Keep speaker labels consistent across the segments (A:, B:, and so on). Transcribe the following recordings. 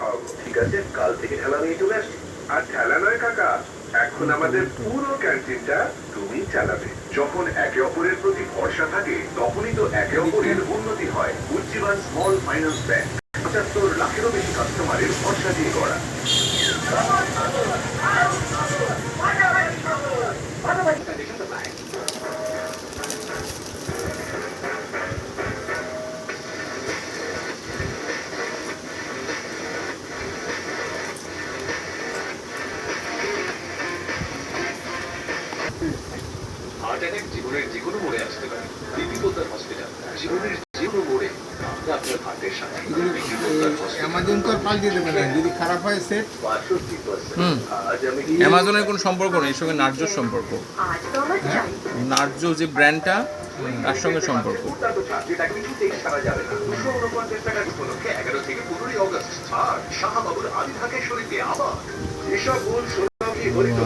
A: খাওয়াবো। ঠিক আছে, কাল থেকে ঠেলা নিয়ে চলে আসছি। আর ঠেলা নয় কাকা, এখন আমাদের পুরো ক্যান্টিনটা তুমি চালাবে। যখন একে অপরের প্রতি ভরসা থাকে তখনই তো একে অপরের উন্নতি হয়। উজ্জীবন স্মল ফাইন্যান্স ব্যাংক ৭৫ লাখেরও বেশি কাস্টমারের ভরসা দিয়ে গড়া। হার্ট অ্যাটাক জীবনের যে কোনো মোড়ে আসতে পারে। বিপি পোদ্দার হসপিটাল জীবনের যে কোনো মোড়ে আমরা আপনার হার্টের সাথে।
B: অ্যামাজন তো পাল্টে দেবে না, যদি খারাপ হয় সেট।
A: ৬২%। আজ আমি
C: অ্যামাজনের কোনো সম্পর্ক নেই, এর সঙ্গে নার্জোর সম্পর্ক। নার্জো যে ব্র্যান্ডটা তার সঙ্গে সম্পর্ক।
A: দুর্দান্ত ছাড়, যেটা কিছুতেই ছাড়া যাবে না। 249 টাকার উপলক্ষে 11 থেকে 15 আগস্ট ছাড় শাহবাবুর আদি ঢাকেশ্বরীতে আবার। এসব মূল সোনালী হরিত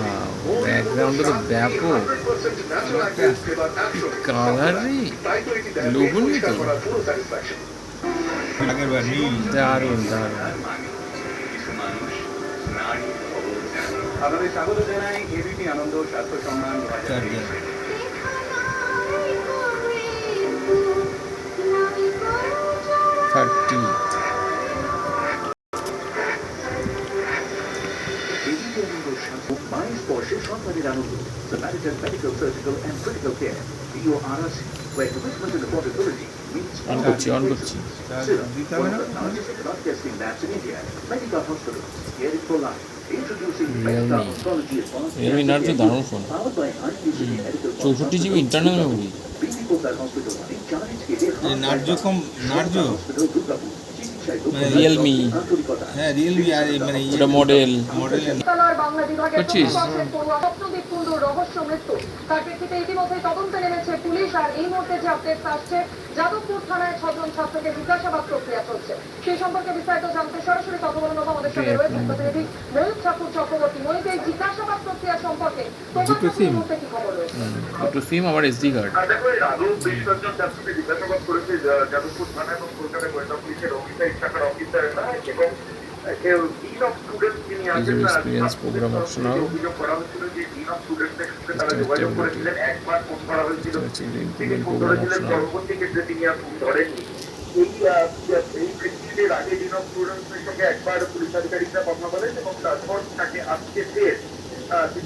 C: ব্যাকগ্রাউন্ডে তো ব্যাপক কালারই লোভনীয় তো,
B: আগের বার নীল
C: দারুণ দারুণ।
A: আপনাদের স্বাগত জানাই এবিপি আনন্দ স্বাস্থ্য সম্মান 2023। মায়ের স্পর্শে সন্তানের আনন্দ। Samaritan Medical, Surgical and Critical Care, BORC, where commitment and affordability meets
C: on করছি অন করছি।
A: one of the largest blood testing labs in India, Medica Hospital, caring for life. Introducing Medica Oncology Advanced
C: Realme Narzo দারুণ phone,
A: powered by high-density medical
C: 64 GB internal memory.
A: BP Poddar Hospital, Charge के लिए
B: Narzo কম Narzo
A: Hospital, Durgapur,
C: Realme,
B: হ্যাঁ Realme আর মানে
C: ওটা model
B: model
D: Bangla বিভাগের
C: করছিস?
D: স্বপ্নদীপ কুণ্ডুর রহস্য মৃত্যু, তার প্রেক্ষিতে ইতিমধ্যে তদন্তে নেমেছে পুলিশ। আর এই মুহূর্তে যে আপডেট আসছে, যাদবপুর থানায় 6 জন ছাত্রকে জিজ্ঞাসাবাদ প্রক্রিয়া চলছে। সেই সম্পর্কে বিস্তারিত জানতে সরাসরি কথা বলার মতো আমাদের সঙ্গে রয়েছেন প্রতিনিধি ময়ূর ঠাকুর চক্রবর্তী। ময়ূর, এই জিজ্ঞাসাবাদ প্রক্রিয়া সম্পর্কে তোমার কাছে এই মুহূর্তে কি খবর রয়েছে?
C: দুটো সিম, আমার এসডি কার্ড।
A: দেখো, এর আগেও বেশ কয়েকজন ছাত্রকে জিজ্ঞাসাবাদ করেছে যাদবপুর থানা এবং কলকাতা গোয়েন্দা পুলিশের অফিসার শাখার অফিসাররা, এবং ডিন অফ স্টুডেন্টস যিনি আছেন
C: এক্সপিরিয়েন্স প্রোগ্রাম অপশনাল।
A: অভিযোগ করা হয়েছিল যে ডিন অফ স্টুডেন্টসের সঙ্গে তারা যোগাযোগ করেছিলেন, একবার ফোন করা হয়েছিল, তিনি ফোন ধরেছিলেন, পরবর্তী ক্ষেত্রে তিনি আর ফোন ধরেননি। এই প্রেক্ষিতের আগে ডিন অফ স্টুডেন্টসের সঙ্গে একবার পুলিশ আধিকারিকরা কথা বলেন এবং তারপর তাকে আজকে ফের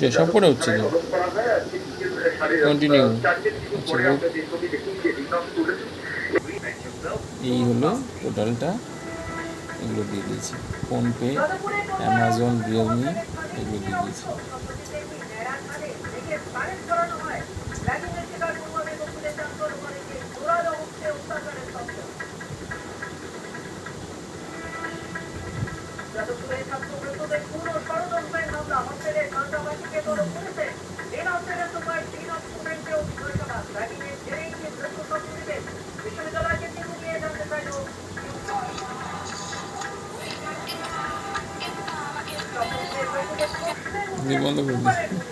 C: যেসব করে হচ্ছে তো কন্টিনিউ। এই হলো টোটালটা, এগুলো দিয়ে দিয়েছি। ফোনপে, অ্যামাজন, রিয়েলমি এগুলো দিয়ে দিয়েছি। বন্ধ করে দিই।